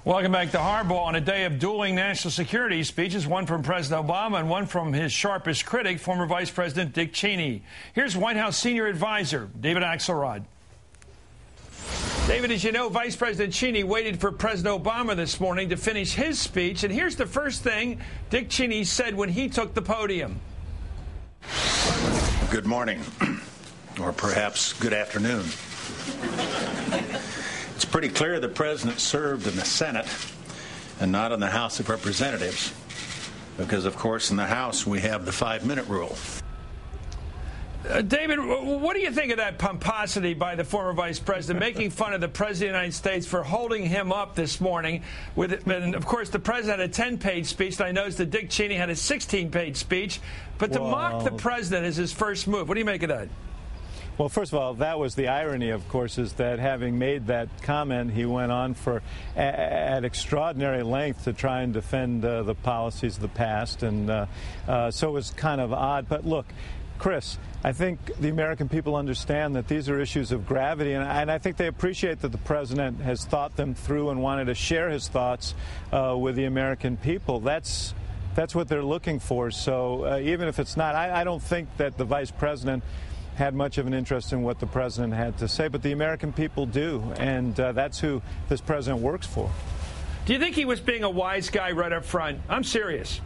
Welcome back to Hardball. On a day of dueling national security speeches, one from President Obama and one from his sharpest critic, former Vice President Dick Cheney. Here's White House senior advisor David Axelrod. David, as you know, Vice President Cheney waited for President Obama this morning to finish his speech, and here's the first thing Dick Cheney said when he took the podium. Good morning, or perhaps good afternoon. It's pretty clear the President served in the Senate and not in the House of Representatives because, of course, in the House we have the 5-minute rule. David, what do you think of that pomposity by the former Vice President, making fun of the President of the United States for holding him up this morning? And, of course, the President had a 10-page speech, and I noticed that Dick Cheney had a 16-page speech. But to mock the President is his first move. What do you make of that? Well, first of all, that was the irony, of course, is that having made that comment, he went on for at extraordinary length to try and defend the policies of the past. And so it was kind of odd. But look, Chris, I think the American people understand that these are issues of gravity, and I think they appreciate that the President has thought them through and wanted to share his thoughts with the American people. That's what they're looking for. So even if it's not, I don't think that the Vice President had much of an interest in what the President had to say, but the American people do, and that's who this President works for. Do you think he was being a wise guy right up front? I'm serious.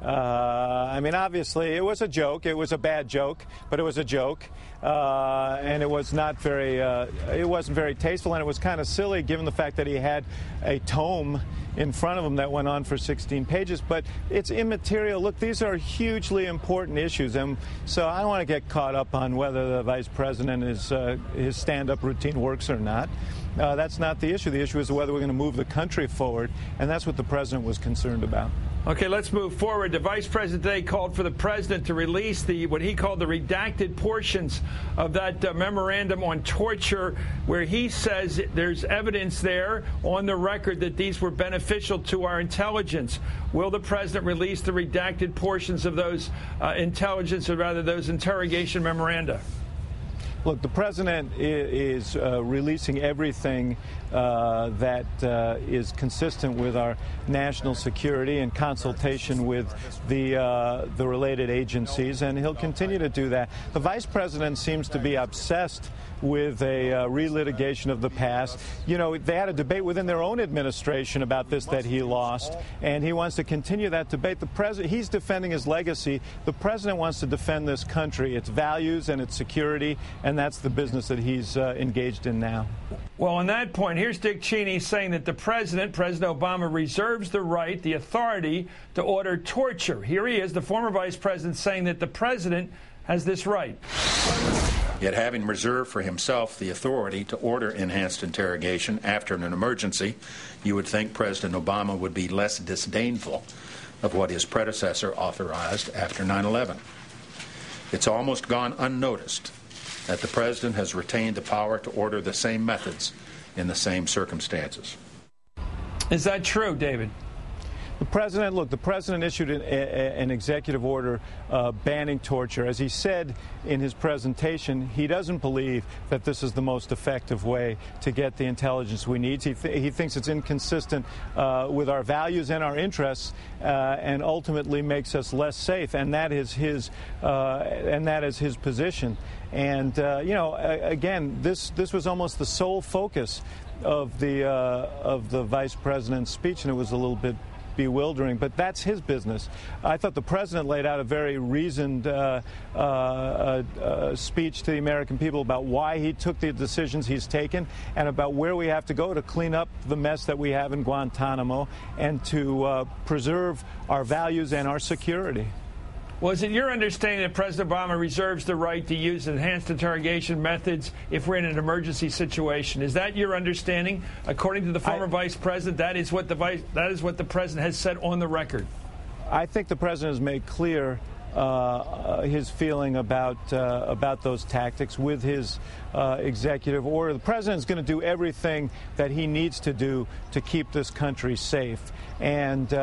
I mean, obviously, it was a joke. It was a bad joke, but it was a joke, and it was not very. It wasn't very tasteful, and it was kind of silly, given the fact that he had a tome in front of him that went on for 16 pages. But it's immaterial. Look, these are hugely important issues, and so I don't want to get caught up on whether the Vice President his stand-up routine works or not. That's not the issue. The issue is whether we're going to move the country forward, and that's what the President was concerned about. Okay, let's move forward. The Vice President today called for the President to release what he called the redacted portions of that memorandum on torture, where he says there's evidence there on the record that these were beneficial to our intelligence. Will the President release the redacted portions of those intelligence, or rather those interrogation memoranda? Look, the President is releasing everything that is consistent with our national security in consultation with the related agencies, and he'll continue to do that. The Vice President seems to be obsessed with a relitigation of the past. You know, they had a debate within their own administration about this that he lost, and he wants to continue that debate. The President, he's defending his legacy. The President wants to defend this country, its values and its security, and that's the business that he's engaged in now. Well, on that point, here's Dick Cheney saying that President Obama, reserves the right, the authority to order torture. Here he is, the former Vice President, saying that the President has this right. Yet having reserved for himself the authority to order enhanced interrogation after an emergency, you would think President Obama would be less disdainful of what his predecessor authorized after 9/11. It's almost gone unnoticed that the President has retained the power to order the same methods in the same circumstances. Is that true, David? The President issued an executive order banning torture. As he said in his presentation, he doesn't believe that this is the most effective way to get the intelligence we need. He thinks it's inconsistent with our values and our interests, and ultimately makes us less safe. And that is his position. And you know, again, this was almost the sole focus of the Vice President's speech, and it was a little bit bewildering, but that's his business. I thought the President laid out a very reasoned speech to the American people about why he took the decisions he's taken, and about where we have to go to clean up the mess that we have in Guantanamo, and to preserve our values and our security. Well, is it your understanding that President Obama reserves the right to use enhanced interrogation methods if we're in an emergency situation? Is that your understanding? According to the former Vice President, that is what the President has said on the record. I think the President has made clear his feeling about those tactics with his executive order. The President is going to do everything that he needs to do to keep this country safe, and you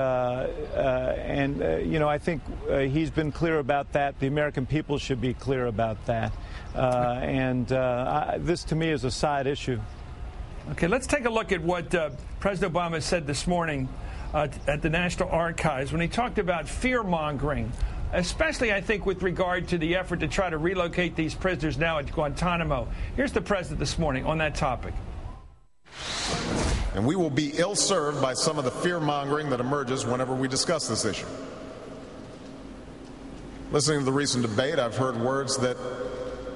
know, I think he's been clear about that. The American people should be clear about that, and this to me is a side issue. Okay, let's take a look at what President Obama said this morning at the National Archives when he talked about fear-mongering, especially, I think, with regard to the effort to try to relocate these prisoners now at Guantanamo. Here's the president this morning on that topic. And we will be ill-served by some of the fear-mongering that emerges whenever we discuss this issue. Listening to the recent debate, I've heard words that,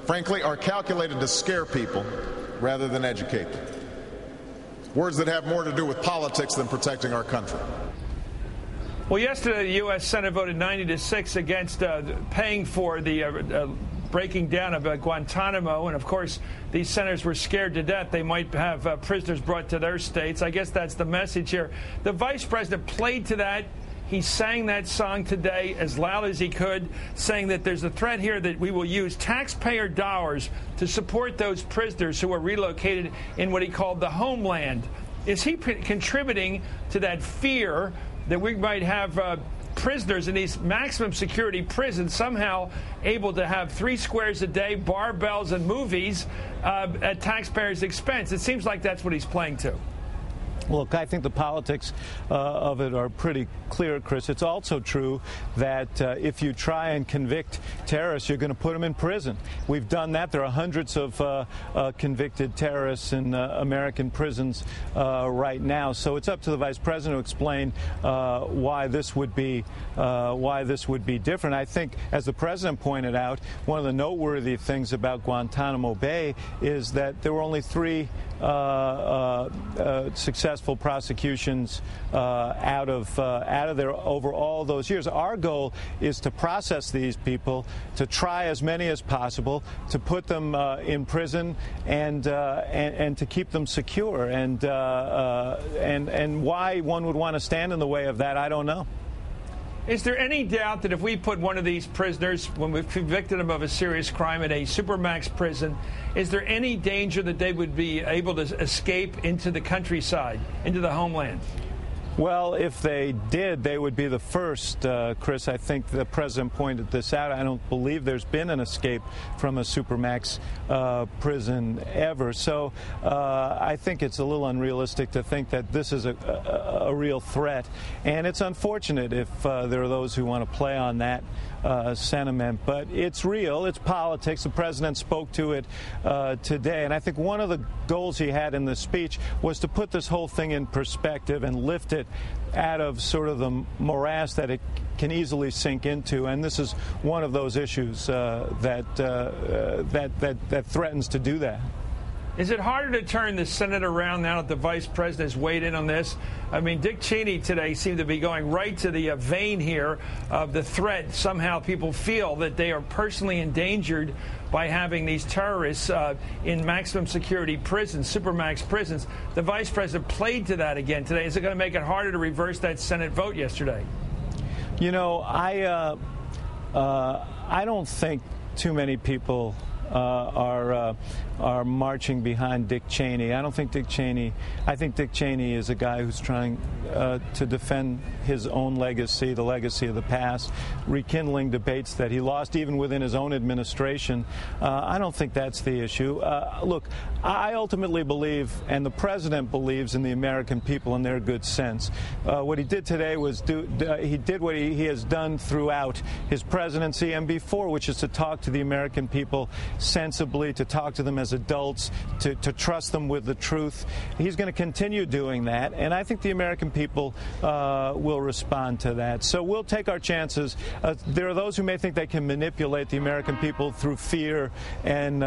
frankly, are calculated to scare people rather than educate them. Words that have more to do with politics than protecting our country. Well, yesterday the U.S. Senate voted 90-6 against paying for the breaking down of Guantanamo. And, of course, these senators were scared to death they might have prisoners brought to their states. I guess that's the message here. The vice president played to that. He sang that song today as loud as he could, saying that there's a threat here that we will use taxpayer dollars to support those prisoners who are relocated in what he called the homeland. Is he contributing to that fear that we might have prisoners in these maximum security prisons somehow able to have 3 squares a day, barbells, and movies at taxpayers' expense? It seems like that's what he's playing to. Look, I think the politics of it are pretty clear, Chris. It's also true that if you try and convict terrorists, you're going to put them in prison. We've done that. There are hundreds of convicted terrorists in American prisons right now. So it's up to the vice president to explain why this would be different. I think, as the president pointed out, one of the noteworthy things about Guantanamo Bay is that there were only 3 successful prosecutions out of there over all those years. Our goal is to process these people, to try as many as possible, to put them in prison, and to keep them secure. And why one would want to stand in the way of that, I don't know. Is there any doubt that if we put one of these prisoners, when we've convicted them of a serious crime, in a supermax prison, is there any danger that they would be able to escape into the countryside, into the homeland? Well, if they did, they would be the first, Chris. I think the president pointed this out. I don't believe there's been an escape from a supermax prison ever. So I think it's a little unrealistic to think that this is a real threat. And it's unfortunate if there are those who want to play on that sentiment. But it's real. It's politics. The president spoke to it today. And I think one of the goals he had in the speech was to put this whole thing in perspective and lift it out of sort of the morass that it can easily sink into. And this is one of those issues that threatens to do that. Is it harder to turn the Senate around now that the vice president has weighed in on this? I mean, Dick Cheney today seemed to be going right to the vein here of the threat. Somehow people feel that they are personally endangered by having these terrorists in maximum security prisons, supermax prisons. The vice president played to that again today. Is it going to make it harder to reverse that Senate vote yesterday? You know, I don't think too many people are marching behind Dick Cheney. I think Dick Cheney is a guy who's trying to defend his own legacy, the legacy of the past, rekindling debates that he lost even within his own administration. I don't think that's the issue. Look, I ultimately believe, and the president believes, in the American people and their good sense. What he did today was he did what he has done throughout his presidency and before, which is to talk to the American people sensibly, to talk to them as adults, to trust them with the truth. He's going to continue doing that, and I think the American people will respond to that. So we'll take our chances. There are those who may think they can manipulate the American people through fear and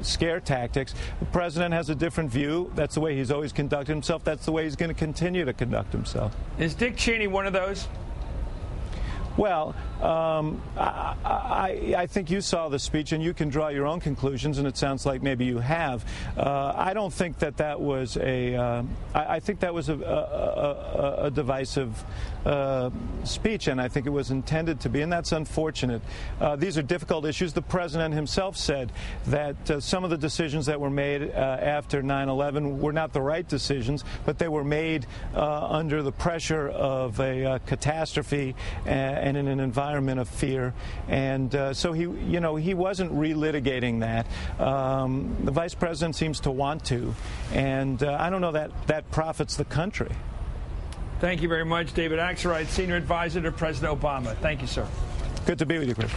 scare tactics. The president has a different view. That's the way he's always conducted himself. That's the way he's going to continue to conduct himself. Is Dick Cheney one of those? Well, I think you saw the speech, and you can draw your own conclusions, and it sounds like maybe you have. I don't think that was I think that was a divisive speech, and I think it was intended to be, and that's unfortunate. These are difficult issues. The president himself said that some of the decisions that were made after 9/11 were not the right decisions, but they were made under the pressure of a catastrophe and in an environment of fear. And so he wasn't relitigating that. The vice president seems to want to, and I don't know that profits the country. Thank you very much, David Axlegrease, Senior Advisor to President Obama. Thank you, sir. Good to be with you, Chris.